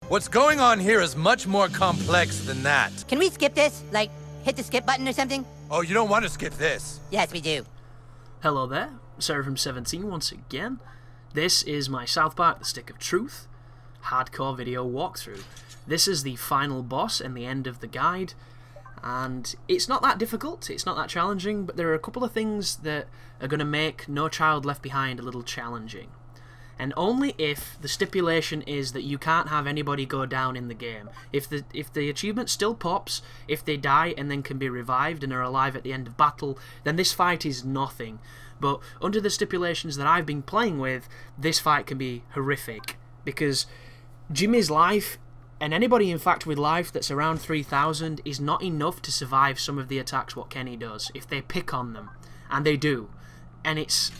What's going on here is much more complex than that. Can we skip this? Like, hit the skip button or something? Oh, you don't want to skip this. Yes, we do. Hello there, Seraphim17 once again. This is my South Park The Stick of Truth hardcore video walkthrough. This is the final boss and the end of the guide, and it's not that difficult, it's not that challenging, but there are a couple of things that are going to make No Child Left Behind a little challenging. And only if the stipulation is that you can't have anybody go down in the game. If the achievement still pops, if they die and then can be revived and are alive at the end of battle, then this fight is nothing. But under the stipulations that I've been playing with, this fight can be horrific. Because Jimmy's life, and anybody in fact with life that's around 3000, is not enough to survive some of the attacks what Kenny does, if they pick on them. And they do. And it's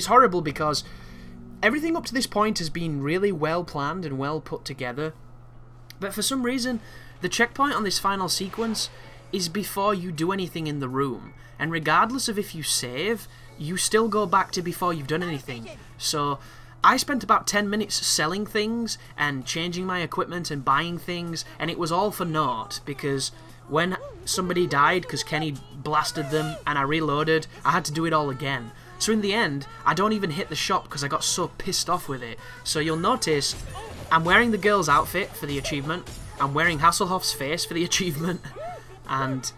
horrible because everything up to this point has been really well planned and well put together, but for some reason the checkpoint on this final sequence is before you do anything in the room, and regardless of if you save, you still go back to before you've done anything. So I spent about 10 minutes selling things and changing my equipment and buying things, and it was all for naught, because when somebody died because Kenny blasted them and I reloaded, I had to do it all again. So in the end, I don't even hit the shop because I got so pissed off with it. So you'll notice I'm wearing the girl's outfit for the achievement, I'm wearing Hasselhoff's face for the achievement, and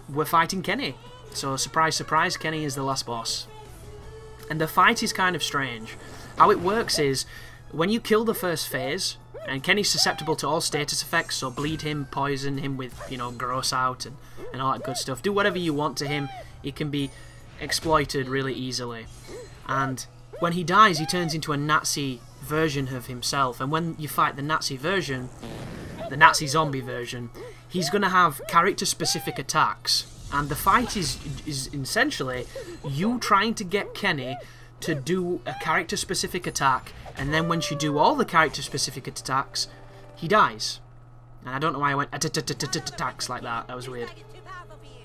we're fighting Kenny. So surprise, surprise, Kenny is the last boss. And the fight is kind of strange. How it works is, when you kill the first phase, and Kenny's susceptible to all status effects, so bleed him, poison him with, you know, gross out and all that good stuff. Do whatever you want to him. He can be exploited really easily, and when he dies he turns into a Nazi version of himself, and when you fight the Nazi version, the Nazi zombie version, he's going to have character specific attacks, and the fight is essentially you trying to get Kenny to do a character specific attack, and then once you do all the character specific attacks he dies. And I don't know why I went attacks like that, that was weird.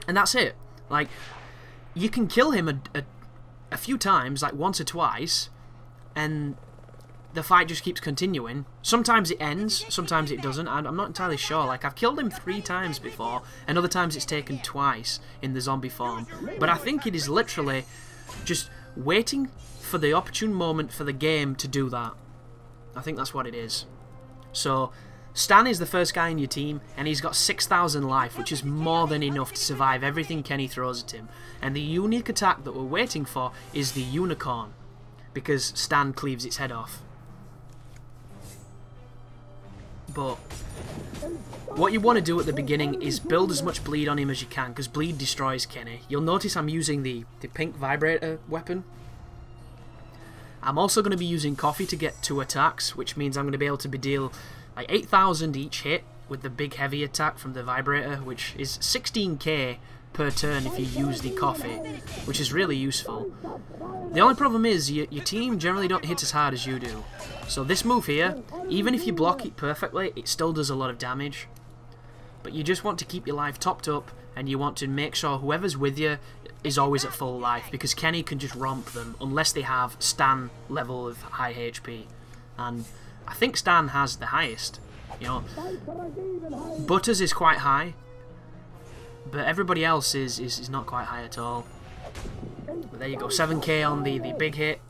And that's it. Like, you can kill him a few times, like once or twice, and the fight just keeps continuing. Sometimes it ends, sometimes it doesn't, I'm not entirely sure. Like, I've killed him 3 times before, and other times it's taken twice in the zombie form. But I think it is literally just waiting for the opportune moment for the game to do that. I think that's what it is. So Stan is the first guy in your team, and he's got 6000 life, which is more than enough to survive everything Kenny throws at him. And the unique attack that we're waiting for is the unicorn, because Stan cleaves its head off. But what you want to do at the beginning is build as much bleed on him as you can, because bleed destroys Kenny. You'll notice I'm using the pink vibrator weapon. I'm also going to be using coffee to get 2 attacks, which means I'm going to be able to deal like 8000 each hit with the big heavy attack from the vibrator, which is 16k per turn if you use the coffee, which is really useful. The only problem is your team generally don't hit as hard as you do. So this move here, even if you block it perfectly, it still does a lot of damage. But you just want to keep your life topped up, and you want to make sure whoever's with you is always at full life, because Kenny can just romp them unless they have Stan level of high HP. And I think Stan has the highest, you know. Butters is quite high, but everybody else is not quite high at all. But there you go, 7k on the big hit.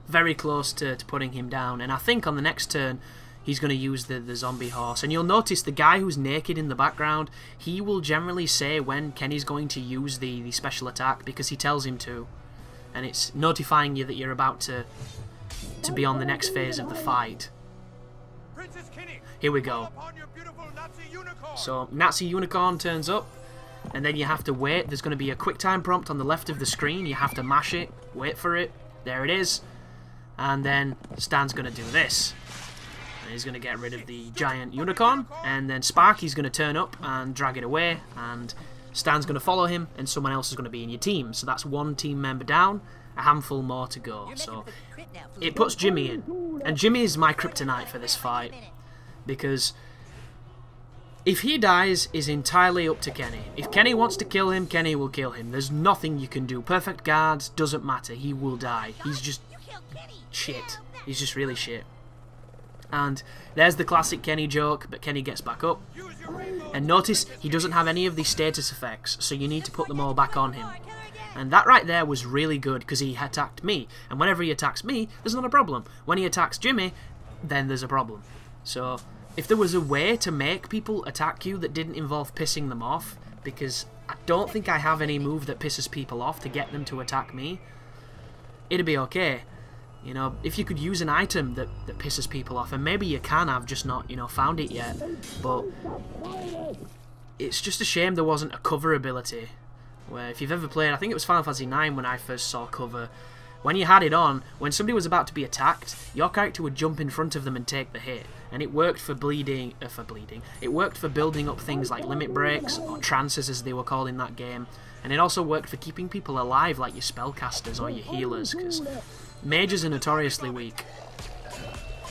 Very close to putting him down, and I think on the next turn he's going to use the zombie horse. And you'll notice the guy who's naked in the background, he will generally say when Kenny's going to use the special attack, because he tells him to. And it's notifying you that you're about to be on the next phase of the fight. Here we go. So Nazi unicorn turns up, and then you have to wait. There's going to be a quick time prompt on the left of the screen. You have to mash it, wait for it. There it is. And then Stan's going to do this. And he's going to get rid of the giant unicorn, and then Sparky's going to turn up and drag it away, and Stan's going to follow him, and someone else is going to be in your team. So that's 1 team member down, a handful more to go. So it puts Jimmy in, and Jimmy is my kryptonite for this fight, because if he dies is entirely up to Kenny. If Kenny wants to kill him, Kenny will kill him. There's nothing you can do. Perfect guards, doesn't matter. He will die. He's just shit. He's just really shit. And there's the classic Kenny joke, but Kenny gets back up. And notice he doesn't have any of these status effects, so you need to put them all back on him. And that right there was really good, because he attacked me. And whenever he attacks me, there's not a problem. When he attacks Jimmy, then there's a problem. So, if there was a way to make people attack you that didn't involve pissing them off, because I don't think I have any move that pisses people off to get them to attack me, it'd be okay. You know, if you could use an item that pisses people off, and maybe you can have just not, you know, found it yet, but it's just a shame there wasn't a cover ability. Where if you've ever played, I think it was Final Fantasy IX when I first saw cover, when you had it on, when somebody was about to be attacked, your character would jump in front of them and take the hit. And it worked for bleeding. It worked for building up things like limit breaks, or trances as they were called in that game. And it also worked for keeping people alive, like your spellcasters or your healers, because mages are notoriously weak.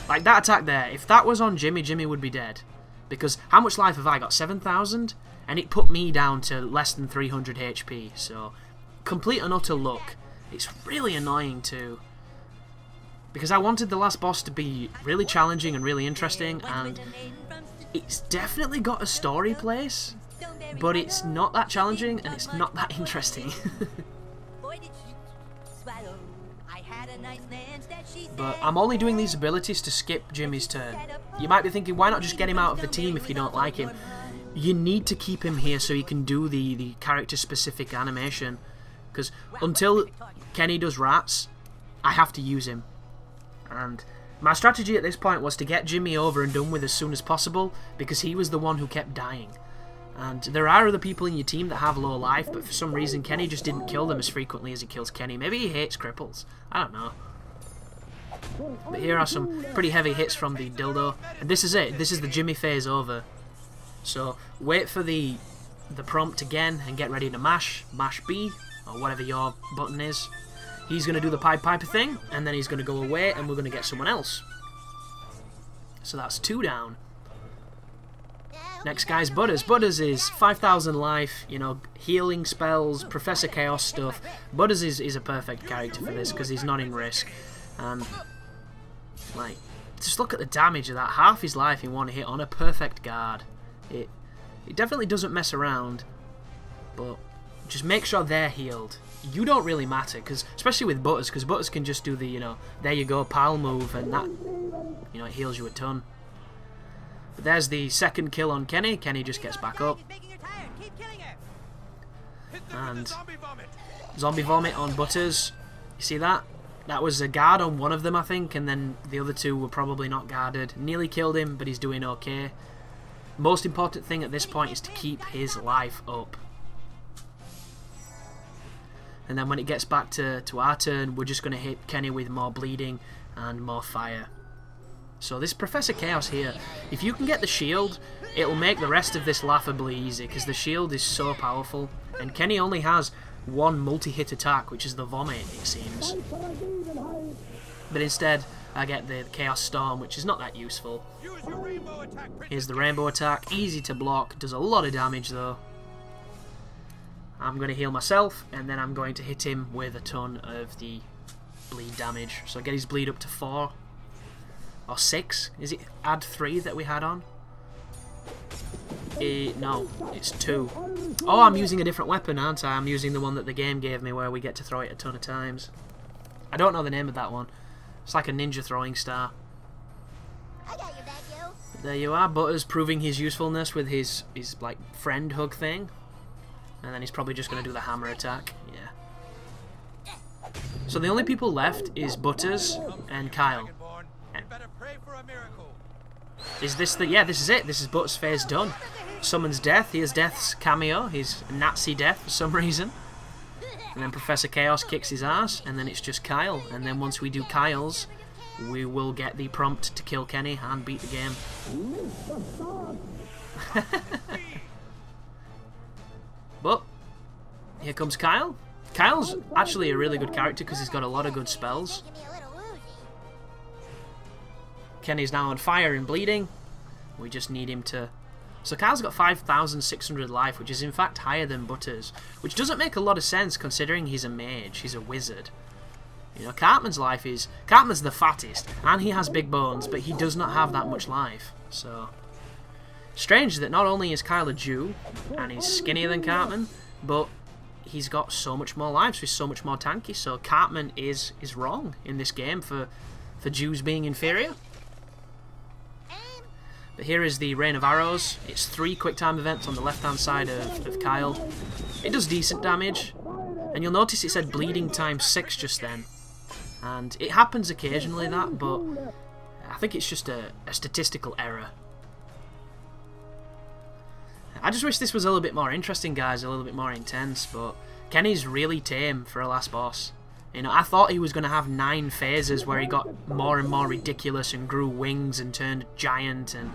Like that attack there, if that was on Jimmy, Jimmy would be dead. Because how much life have I got? 7,000? And it put me down to less than 300 HP, so complete and utter luck. It's really annoying too, because I wanted the last boss to be really challenging and really interesting, and it's definitely got a story place, but it's not that challenging and it's not that interesting. But I'm only doing these abilities to skip Jimmy's turn. You might be thinking, why not just get him out of the team if you don't like him? You need to keep him here so he can do the character-specific animation. Because until Kenny does rats, I have to use him. And my strategy at this point was to get Jimmy over and done with as soon as possible, because he was the one who kept dying. And there are other people in your team that have low life, but for some reason Kenny just didn't kill them as frequently as he kills Kenny. Maybe he hates cripples. I don't know. But here are some pretty heavy hits from the dildo. And this is it. This is the Jimmy phase over. So wait for the prompt again and get ready to mash B, or whatever your button is. He's going to do the Pied Piper thing, and then he's going to go away, and we're going to get someone else. So that's 2 down. Next guy's Butters. Butters is 5,000 life, you know, healing spells, Professor Chaos stuff. Butters is a perfect character for this, because he's not in risk. And, like, just look at the damage of that. Half his life in one hit on a perfect guard. It definitely doesn't mess around, but just make sure they're healed. You don't really matter, because especially with Butters, because Butters can just do the, you know, there you go, pal move, and that, you know, it heals you a ton. But there's the second kill on Kenny. Kenny just gets back up. And zombie vomit on Butters. You see that? That was a guard on one of them, I think, and then the other 2 were probably not guarded. Nearly killed him, but he's doing okay. Most important thing at this point is to keep his life up. And then when it gets back to our turn, we're just going to hit Kenny with more bleeding and more fire. So this Professor Chaos here, if you can get the shield, it'll make the rest of this laughably easy, because the shield is so powerful. And Kenny only has one multi-hit attack, which is the vomit, it seems. But instead, I get the Chaos Storm, which is not that useful. Here's the Rainbow Attack, easy to block, does a lot of damage though. I'm going to heal myself, and then I'm going to hit him with a ton of the bleed damage. So get his bleed up to 4. Or 6. Is it add 3 that we had on? No, it's 2. Oh, I'm using a different weapon, aren't I? I'm using the one that the game gave me where we get to throw it a ton of times. I don't know the name of that one. It's like a ninja throwing star. I got your back, yo. There you are, Butters proving his usefulness with his like friend hug thing. And then he's probably just going to do the hammer attack. Yeah. So the only people left is Butters and Kyle. Is this the... Yeah, this is it. This is Butters' phase done. Summons Death. Here's Death's cameo. He's Nazi Death for some reason. And then Professor Chaos kicks his ass. And then it's just Kyle. And then once we do Kyle's, we will get the prompt to kill Kenny and beat the game. But here comes Kyle. Kyle's actually a really good character because he's got a lot of good spells. Kenny's now on fire and bleeding. We just need him to... So Kyle's got 5,600 life, which is in fact higher than Butters. Which doesn't make a lot of sense considering he's a mage, he's a wizard. You know, Cartman's life is... Cartman's the fattest, and he has big bones, but he does not have that much life. So, strange that not only is Kyle a Jew, and he's skinnier than Cartman, but he's got so much more life, so he's so much more tanky. So Cartman is wrong in this game for Jews being inferior. But here is the Rain of Arrows. It's 3 quick time events on the left-hand side of Kyle. It does decent damage, and you'll notice it said bleeding time 6 just then. And it happens occasionally, that, but I think it's just a statistical error. I just wish this was a little bit more interesting, guys, a little bit more intense, but Kenny's really tame for a last boss. You know, I thought he was going to have 9 phases where he got more and more ridiculous and grew wings and turned giant, and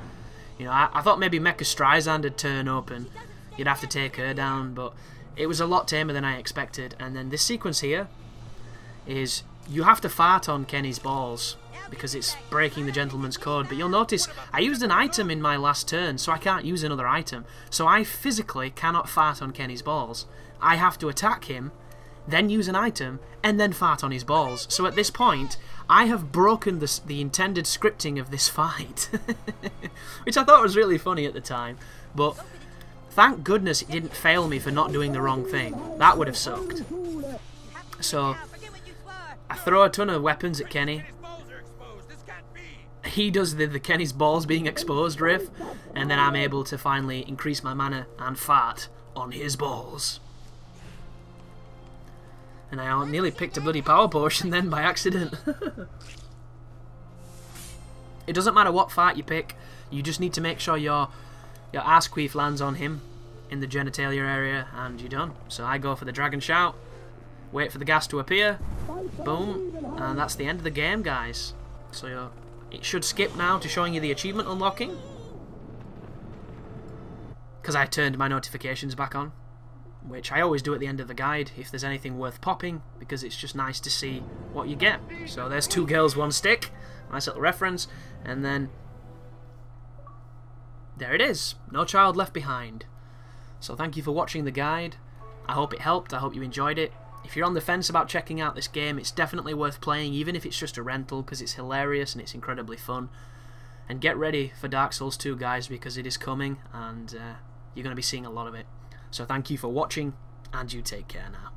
you know, I thought maybe Mecha Streisand would turn up and you'd have to take her down, but it was a lot tamer than I expected. And then this sequence here is you have to fart on Kenny's balls because it's breaking the gentleman's code, but you'll notice I used an item in my last turn, so I can't use another item, so I physically cannot fart on Kenny's balls. I have to attack him, then use an item, and then fart on his balls. So at this point, I have broken the intended scripting of this fight. Which I thought was really funny at the time. But thank goodness it didn't fail me for not doing the wrong thing. That would have sucked. So, I throw a ton of weapons at Kenny. He does the Kenny's balls being exposed riff, and then I'm able to finally increase my mana and fart on his balls. And I nearly picked a bloody power potion then by accident. It doesn't matter what fart you pick, you just need to make sure your ass queef lands on him in the genitalia area, and you're done. So I go for the Dragon Shout, wait for the gas to appear, boom, and that's the end of the game, guys. So it should skip now to showing you the achievement unlocking, because I turned my notifications back on, which I always do at the end of the guide if there's anything worth popping, because it's just nice to see what you get. So there's 2 girls, 1 stick, nice little reference, and then there it is, No Child Left Behind. So thank you for watching the guide. I hope it helped, I hope you enjoyed it. If you're on the fence about checking out this game, it's definitely worth playing, even if it's just a rental, because it's hilarious and it's incredibly fun. And get ready for Dark Souls 2, guys, because it is coming, and you're going to be seeing a lot of it. So thank you for watching, and you take care now.